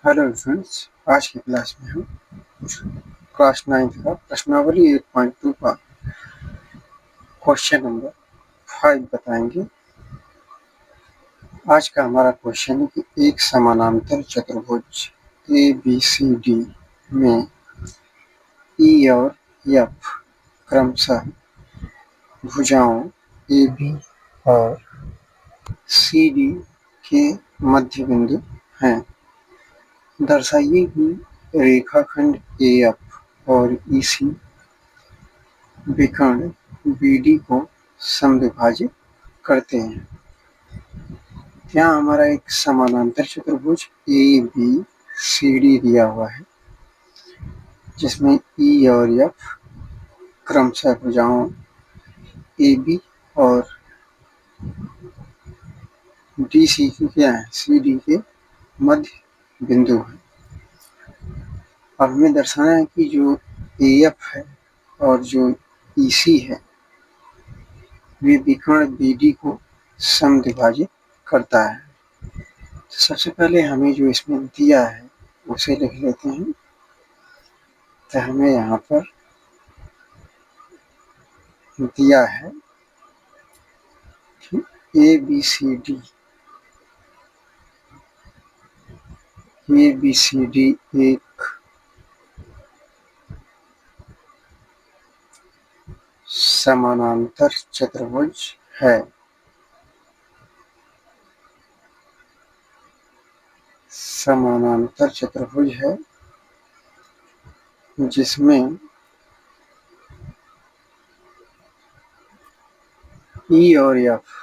Hello friends, आज की class में हम क्लास 9th का प्रश्नावली 8.2 का क्वेश्चन नंबर 5 बताएंगे। आज का हमारा क्वेश्चन है कि एक समानांतर चतुर्भुज ABCD में E और F क्रमशः भुजाओं AB और CD के मध्य बिंदु हैं। दर्शाइए कि रेखाखंड AF और EC विकर्ण BD को समद्विभाजित करते हैं। यहाँ हमारा एक समानांतर चतुर्भुज ABCD दिया हुआ है, जिसमें E और F क्रमशः भुजाओं AB और DC की क्या है, CD के मध्य बिंदु है। अब हमें दर्शाना है कि जो AF है और जो EC है वे विकर्ण BD को समद्विभाजित करता है। तो सबसे पहले हमें जो इसमें दिया है उसे लिख लेते हैं। तो हमें यहाँ पर दिया है कि ABCD एक समानांतर चतुर्भुज है। समानांतर चतुर्भुज है जिसमें E और F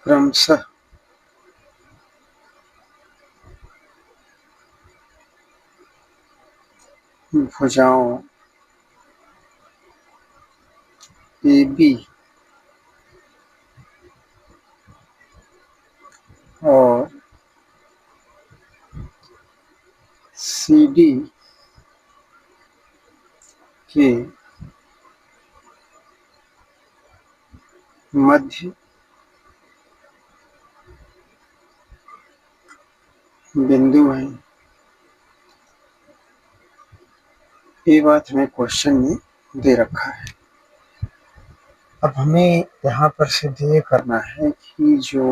क्रमशः भुजाओं AB और CD के मध्य बिंदु हैं। ये बात हमें क्वेश्चन में दे रखा है। अब हमें यहाँ पर सिद्ध ये करना है कि जो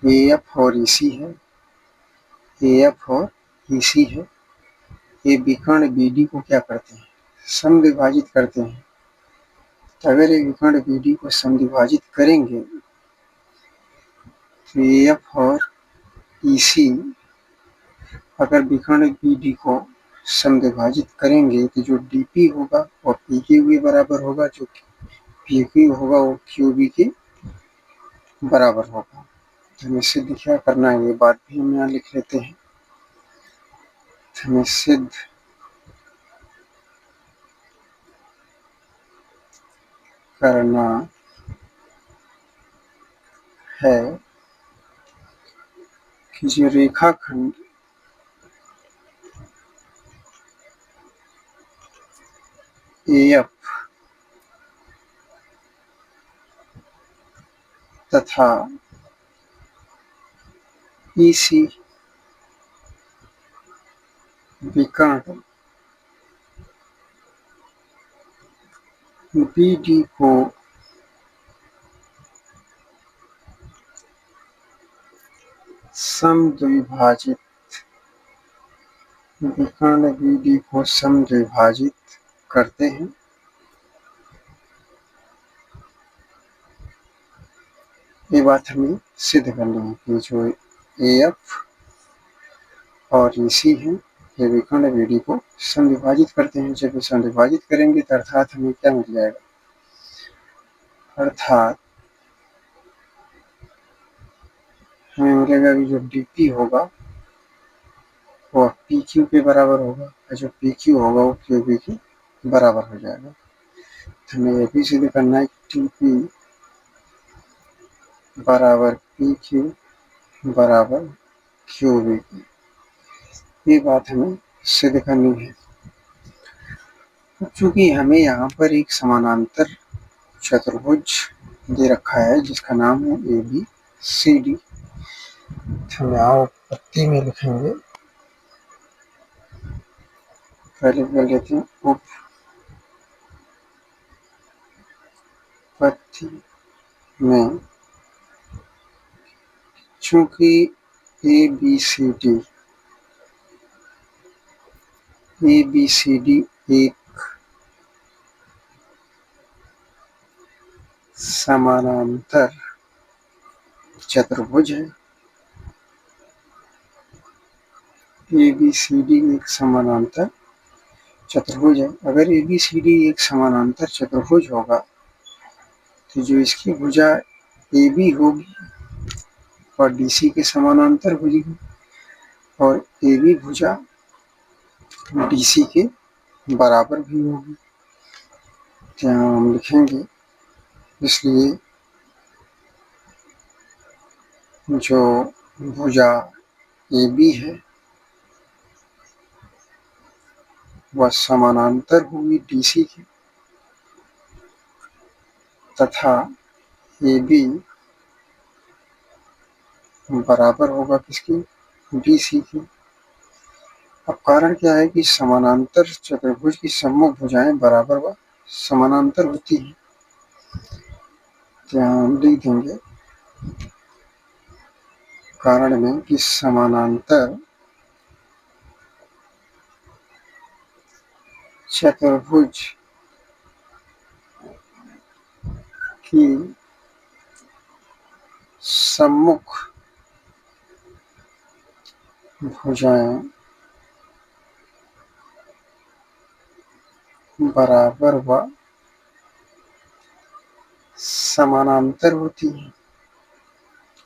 AF और EC है, AF और EC है, ये विकर्ण BD को क्या करते हैं, समद्विभाजित करते हैं। तो अगर ये विकर्ण BD को समद्विभाजित करेंगे तो AF और EC अगर विकर्ण BD को समद्विभाजित करेंगे तो जो DP होगा वो PQ के बराबर होगा, जो PQ होगा वो QB के बराबर होगा। तो हमें सिद्ध क्या करना है, ये बात भी हम यहाँ लिख लेते हैं। हमें सिद्ध करना है कि जो रेखाखंड AF तथा EC विकर्ण BD को समद्विभाजित विकर्ण BD को समद्विभाजित करते हैं। ये बात हमें सिद्ध करनी है कि जो AF और EC है ये विकर्ण BD को समद्विभाजित करते हैं। जब समद्विभाजित करेंगे तो अर्थात हमें क्या मिल जाएगा, अर्थात हमें मिलेगा कि जो DP होगा वो PQ के बराबर होगा और जो PQ होगा वो QB के बराबर हो जाएगा। तो हमें ये भी सिद्ध करना है कि TP बराबर PQ बराबर QB। ये बात हमें सिद्ध करनी है। चूंकि हमें यहाँ पर एक समानांतर चतुर्भुज दे रखा है जिसका नाम है ABCD। आओ पत्ती में लिखेंगे, पहले कर लेते हैं उपपत्ति में। चूंकि ABCD एक समानांतर चतुर्भुज है, ABCD एक समानांतर चतुर्भुज है। अगर ABCD एक समानांतर चतुर्भुज होगा तो जो इसकी भुजा AB होगी और DC के समानांतर होगी और AB भुजा DC के बराबर भी होगी। तो यहाँ हम लिखेंगे, इसलिए जो भुजा AB है वह समानांतर होगी DC के तथा AB बराबर होगा किसकी, BC की। अब कारण क्या है कि समानांतर चतुर्भुज की सम्मुख भुजाएं बराबर व समानांतर होती हैं। तो यहाँ हम लिख देंगे कारण में कि समानांतर चतुर्भुज की सम्मुख भुजाएं बराबर व समानांतर होती है।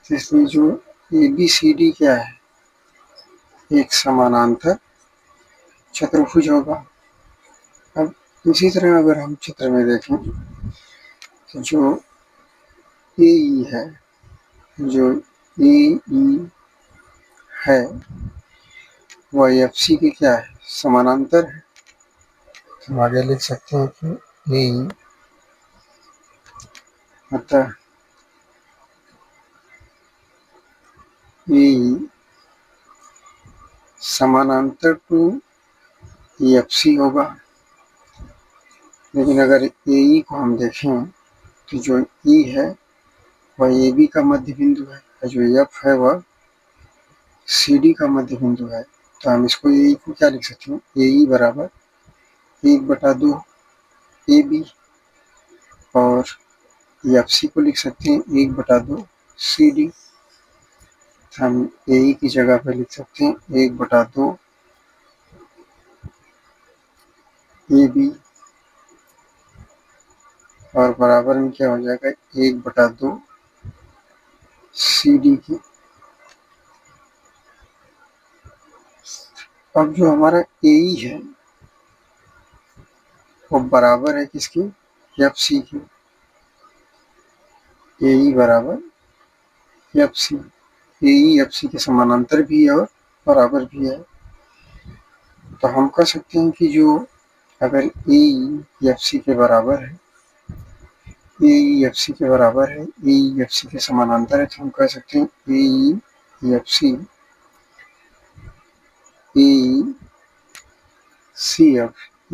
इसलिए जो ABCD क्या है, एक समानांतर चतुर्भुज होगा। अब इसी तरह अगर हम चित्र में देखें तो जो AE है, जो AE है वह FC के क्या है, समानांतर है। हम आगे लिख सकते हैं कि AE अतः AE समानांतर टू FC होगा। लेकिन अगर AE को हम देखें तो जो E है वह AB का मध्य बिंदु है और जो F है वह CD का मध्य बिंदु है। तो हम इसको AE को क्या लिख सकते हैं, AE बराबर 1/2 AB और FC को लिख सकते हैं 1/2 CD। हम AE की जगह पर लिख सकते हैं 1/2 AB और बराबर में क्या हो जाएगा 1/2 CD की। अब जो हमारा AE है वो बराबर है किसकी, FC की। AE बराबर FC, AE FC के समानांतर भी है और बराबर भी है। तो हम कह सकते हैं कि जो अगर AE FC के बराबर है, AE FC के बराबर है, AE FC के समानांतर है, तो हम कह सकते हैं AE FC AECF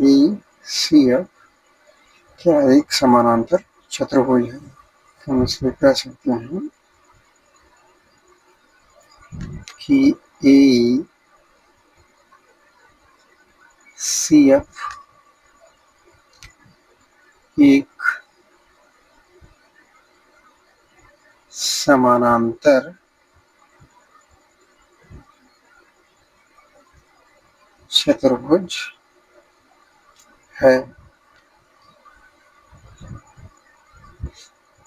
AECF क्या एक समानांतर चतुर्भुज है। हम इसमें कह सकते हैं कि AECF एक समानांतर चतुर्भुज है।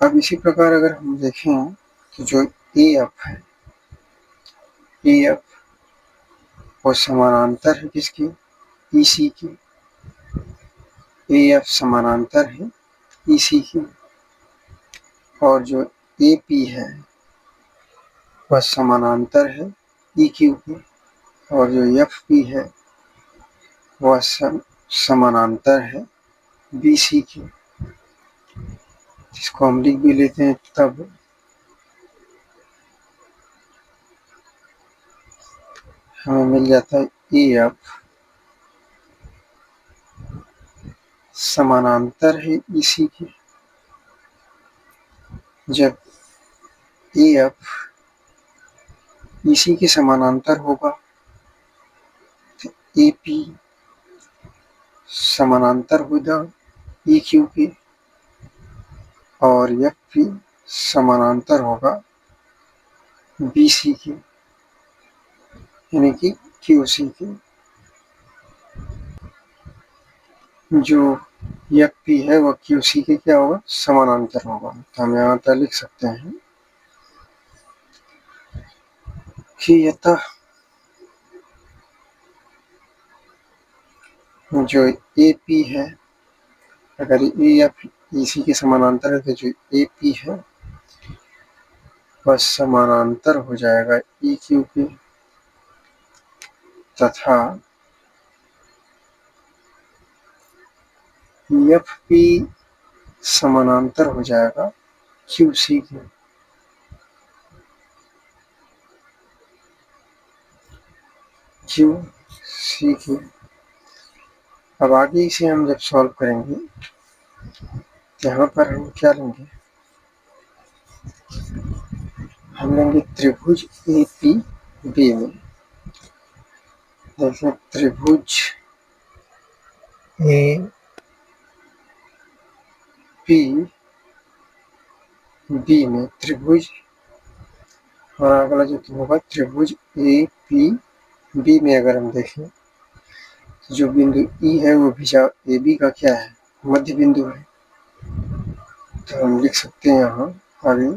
अब इसी प्रकार अगर हम देखें तो जो AF है, AF वो समानांतर है किसकी, EC की। AF समानांतर है EC की और जो AP है वह समानांतर है EQ की और जो FP है वह समानांतर है BC की। जिसको हम लिख भी लेते हैं तब हमें मिल जाता है ए एफ समानांतर है इसी के। जब ए एफ इसी के समानांतर होगा तो ए पी समानांतर होगा ई क्यू के और एफ पी समानांतर होगा बी सी के, यानी कि क्यू सी के। जो एफ पी है वह क्यू सी के क्या होगा, समानांतर होगा। तो हम यहाँ पर लिख सकते हैं कि यतः जो ए पी है, अगर ए एफ इसी के समानांतर है तो जो ए पी है वह समानांतर हो जाएगा ई क्यू के, तथा एफ पी समानांतर हो जाएगा क्यू सी के। क्यू सी के। अब आगे इसे हम जब सॉल्व करेंगे तो यहाँ पर हम क्या लेंगे, हम लेंगे त्रिभुज ए पी बी में। देखिए त्रिभुज ए पी बी में त्रिभुज और अगला जो होगा त्रिभुज ए पी बी में अगर हम देखें तो जो बिंदु ई है वो भुजा ए बी का क्या है, मध्य बिंदु है। तो हम लिख सकते हैं यहाँ आगे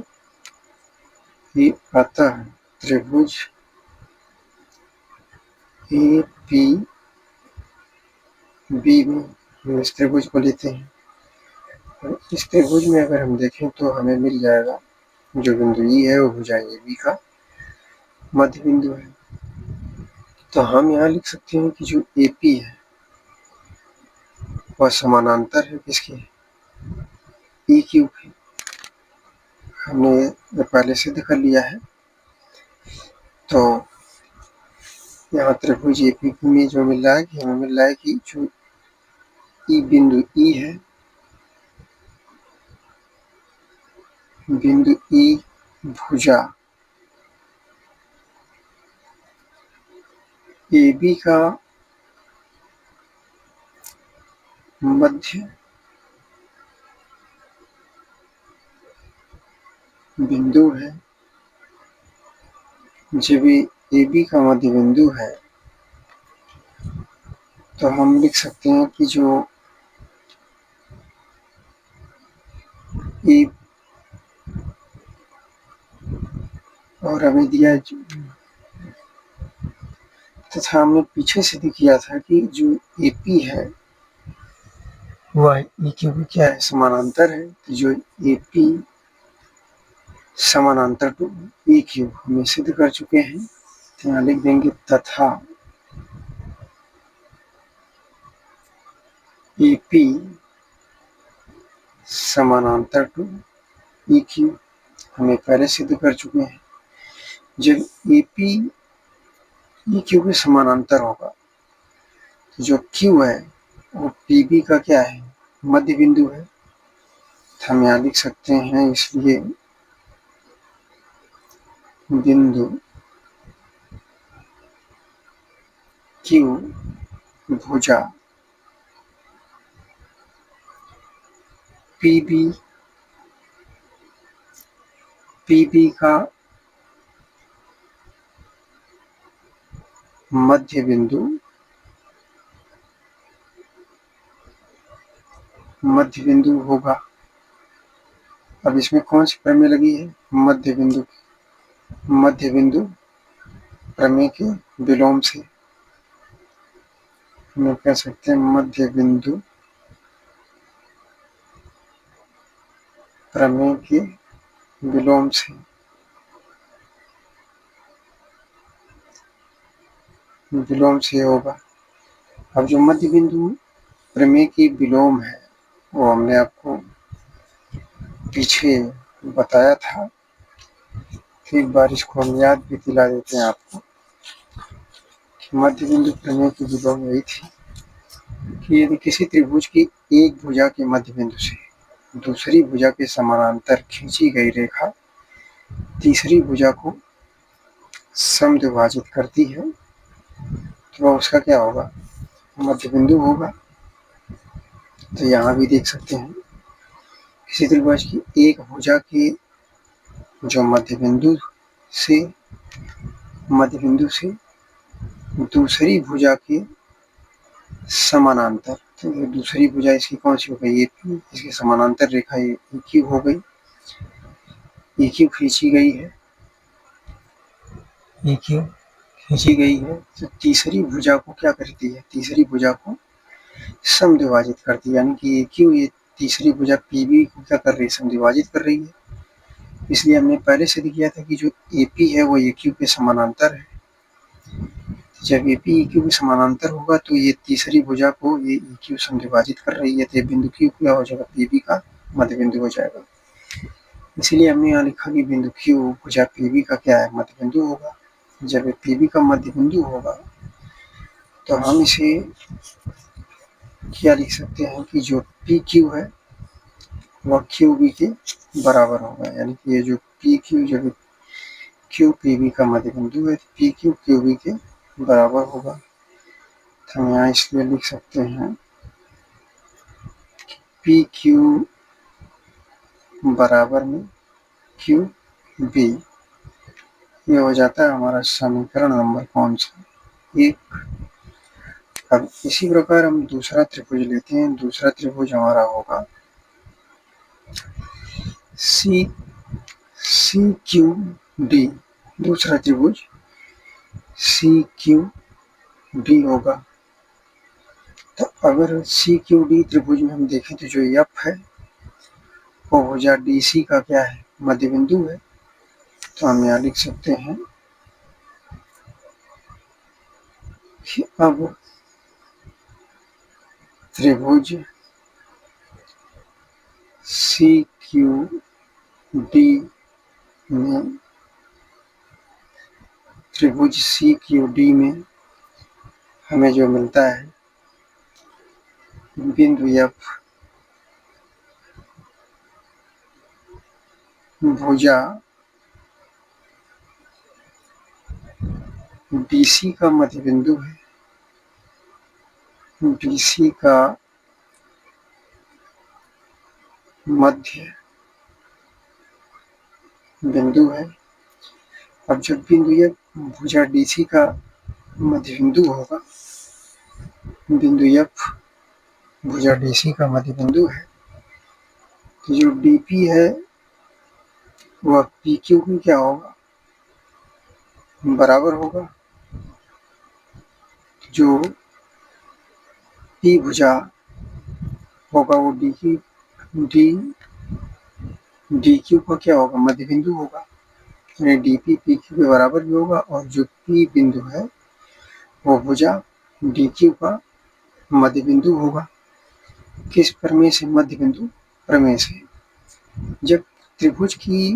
कि अतः त्रिभुज ए पी बी में हम इस त्रिभुज को लेते हैं। और इस त्रिभुज में अगर हम देखें तो हमें मिल जाएगा जो बिंदु ई है वो भुजा ए बी का मध्य बिंदु है। तो हम यहाँ लिख सकते हैं कि जो ए पी है वह समानांतर है किसके, ई क्यू के। हमने पहले सिद्ध कर लिया है। तो यहाँ त्रिभुज ए पी में जो मिल रहा है कि हमें मिल रहा है कि जो ई बिंदु ई है, बिंदु ई भुजा ए बी का मध्य बिंदु है। जब ए बी का मध्य बिंदु है तो हम लिख सकते हैं कि जो ए और हमें दिया तथा हमने पीछे सिद्ध किया था कि जो ए पी है वह ई क्यू की क्या है, समानांतर है। तो जो ए पी समानांतर टू ई क्यू हमें सिद्ध कर चुके हैं। तो यहाँ लिख देंगे तथा ए पी समानांतर टू ई क्यू हमें पहले सिद्ध कर चुके हैं। जब ए पी ई क्यू के समानांतर होगा तो जो क्यू है वो पी बी का क्या है, मध्य बिंदु है। तो हम यहाँ लिख सकते हैं इसलिए बिंदु क्यू भुजा पी बी का मध्य बिंदु होगा। अब इसमें कौन सी प्रमेय लगी है, मध्य बिंदु प्रमेय के विलोम से हम कह सकते हैं मध्य बिंदु प्रमेय के विलोम से होगा। अब जो मध्य बिंदु प्रमेय की विलोम है वो हमने आपको पीछे बताया था, तो एक बार इसको हम याद भी दिला देते हैं आपको कि मध्य बिंदु प्रमेय की विभव यही थी कि यदि किसी त्रिभुज की एक भुजा के मध्य बिंदु से दूसरी भुजा के समानांतर खींची गई रेखा तीसरी भुजा को समद्विभाजित करती है, तो वह उसका क्या होगा? मध्य बिंदु होगा। तो यहाँ भी देख सकते हैं किसी त्रिभुज की एक भुजा के जो मध्य बिंदु से दूसरी भुजा के समानांतर, तो ये दूसरी भुजा इसकी कौन सी हो गई? ये पी, इसकी समानांतर रेखा ये क्यू हो गई, ये क्यू खींची गई है, ये क्यू खींची गई है। तो तीसरी भुजा को क्या करती है? तीसरी भुजा को समद्विभाजित करती है, यानी कि ये क्यू ये तीसरी भुजा पीबी को क्या कर रही है? समद्विभाजित कर रही है। इसलिए हमने पहले से किया था कि जो एपी है वो ए क्यू के समानांतर है। जब एपी ई क्यू के समानांतर होगा तो ये तीसरी भुजा को ये ई क्यू समद्विभाजित कर रही है, तो ये बिंदु क्यू क्या हो जाएगा? पीबी का मध्य बिंदु हो जाएगा। इसीलिए हमने यहाँ लिखा कि बिंदु क्यू भुजा पीबी का क्या है? मध्य बिंदु होगा। जब पीबी का मध्य बिंदु होगा तो हम इसे क्या लिख सकते हैं कि जो पी क्यू है वह क्यू बी के बराबर होगा, यानी कि ये जो पी क्यू जब क्यू पी बी का मध्य बिंदु है, पी क्यू क्यू बी के बराबर होगा। तो हम यहाँ इसलिए लिख सकते हैं पी क्यू बराबर में क्यू बी। ये हो जाता है हमारा समीकरण नंबर कौन सा? 1। अब इसी प्रकार हम दूसरा त्रिभुज लेते हैं। दूसरा त्रिभुज हमारा होगा सी क्यू डी। दूसरा त्रिभुज सी क्यू डी होगा। तो अगर सी क्यू डी त्रिभुज में हम देखें तो जो एफ है वो भुजा डी सी का क्या है? मध्य बिंदु है। तो हम यहाँ लिख सकते हैं कि अब त्रिभुज सी क्यू डी में त्रिभुज सी क्यू डी में हमें जो मिलता है बिंदु एफ भुजा बीसी का मध्य बिंदु है। बीसी का मध्य बिंदु है। अब जब बिंदु एफ भुजा डीसी का मध्य बिंदु होगा, बिंदु एफ भुजा डीसी का मध्य बिंदु है, तो जो डीपी है वह पी क्यू की क्या होगा? बराबर होगा। जो पी भुजा होगा वो डी क्यू का क्या होगा? मध्य बिंदु होगा, यानी डीपी पी क्यू के बराबर भी होगा। और जो पी बिंदु है वो भुजा डी क्यू का मध्य बिंदु होगा। किस प्रमेय से? मध्य बिंदु प्रमेय से। जब त्रिभुज की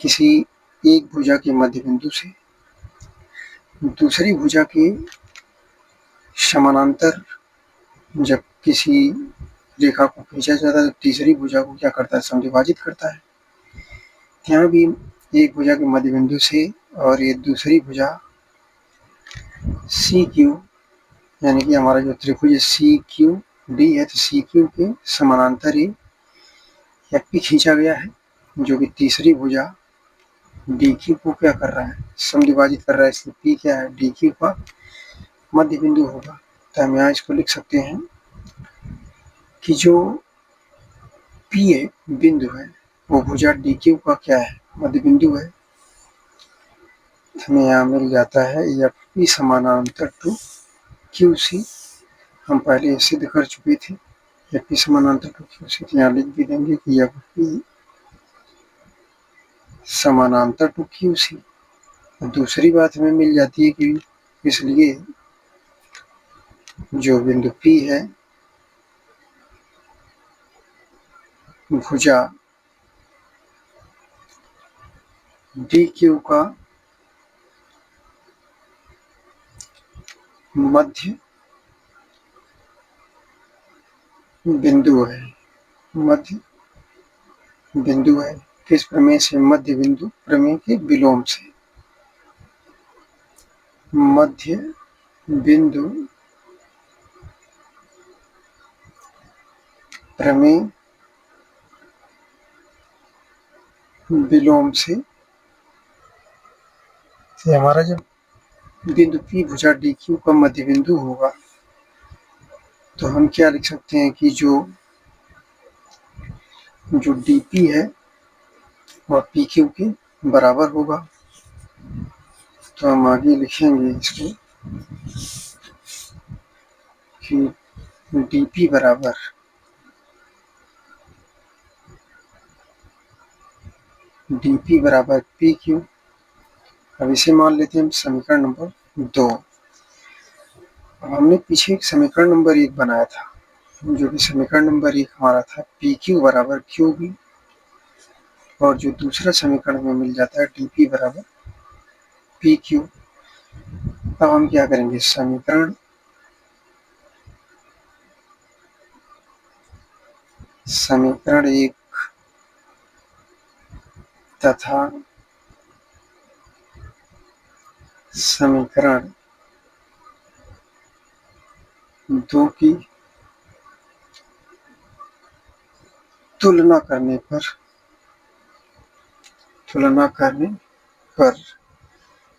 किसी एक भुजा के मध्य बिंदु से दूसरी भुजा के समानांतर जब किसी रेखा को खींचा जाता है तो तीसरी भुजा को क्या करता है? समद्विभाजित करता है। यहाँ भी एक भुजा के मध्य बिंदु से और ये दूसरी भुजा सी क्यू, यानी कि हमारा जो त्रिभुज सी क्यू डी है, तो सी क्यू के समानांतर ही एफ पी खींचा गया है, जो कि तीसरी भुजा डी क्यू को क्या कर रहा है? समद्विभाजित कर रहा है। इसलिए पी क्या है? डी क्यू का मध्य बिंदु होगा। तो हम यहाँ इसको लिख सकते हैं कि जो पी ए बिंदु है वो भुजा डी क्यू का क्या है? मध्य बिंदु है। हमें यहाँ मिल जाता है एफ पी समानांतर टू क्यू सी। हम पहले सिद्ध कर चुके थे एफ पी समानांतर टू क्यू सी। तो यहाँ लिख भी देंगे कि एफ पी समानांतर टू क्यू सी। दूसरी बात हमें मिल जाती है कि इसलिए जो बिंदु पी है भुजा डी क्यू का मध्य बिंदु है। मध्य बिंदु है किस प्रमेय से? मध्य बिंदु प्रमेय के विलोम से। मध्य बिंदु प्रमेय विलोम से हमारा जब बिंदु P भुजा DQ का मध्य बिंदु होगा तो हम क्या लिख सकते हैं कि जो DP है वह PQ के बराबर होगा। तो हम आगे लिखेंगे इसको कि DP बराबर PQ। अब इसे मान लेते हैं हम समीकरण नंबर 2। हमने पीछे एक समीकरण नंबर 1 बनाया था, जो कि समीकरण नंबर 1 हमारा था PQ बराबर QB, और जो दूसरा समीकरण हमें मिल जाता है DP बराबर PQ। अब हम क्या करेंगे, समीकरण 1 तथा समीकरण 2 की तुलना करने पर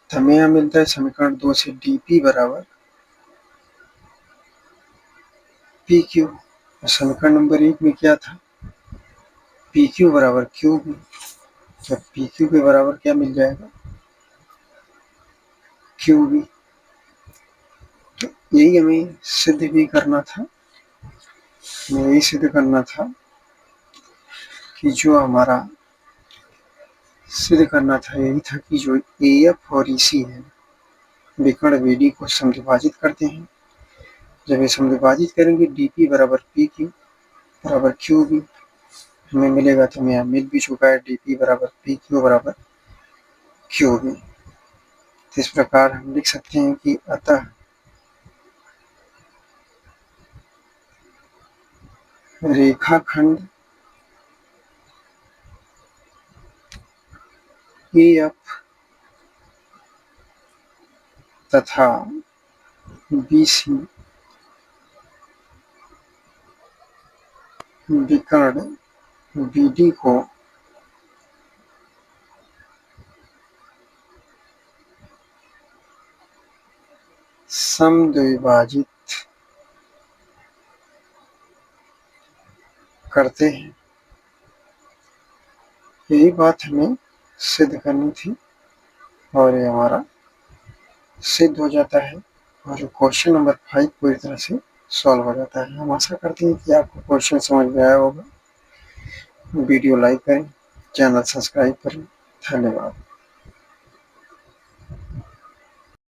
हमें यहाँ मिलता है समीकरण 2 से DP बराबर PQ। समीकरण नंबर 1 में क्या था, PQ बराबर QB। जब PQ के बराबर क्या मिल जाएगा, QB। तो यही हमें सिद्ध भी करना था। यही सिद्ध करना था कि जो हमारा सिद्ध करना था यही था कि जो AF और EC है विकर्ण BD को समद्विभाजित करते हैं। जब ये समद्विभाजित करेंगे DP बराबर PQ बराबर QB हमें मिलेगा, तो यहाँ मिल भी चुका है DP बराबर PQ बराबर QB। तो इस प्रकार हम लिख सकते हैं कि अतः रेखाखंड AF तथा BC विकर्ण BD को समद्विभाजित करते हैं। यही बात हमें सिद्ध करनी थी और ये हमारा सिद्ध हो जाता है और क्वेश्चन नंबर 5 पूरी तरह से सॉल्व हो जाता है। हम आशा करते हैं कि आपको क्वेश्चन समझ में आया होगा। वीडियो लाइक करें, चैनल सब्सक्राइब करें। धन्यवाद।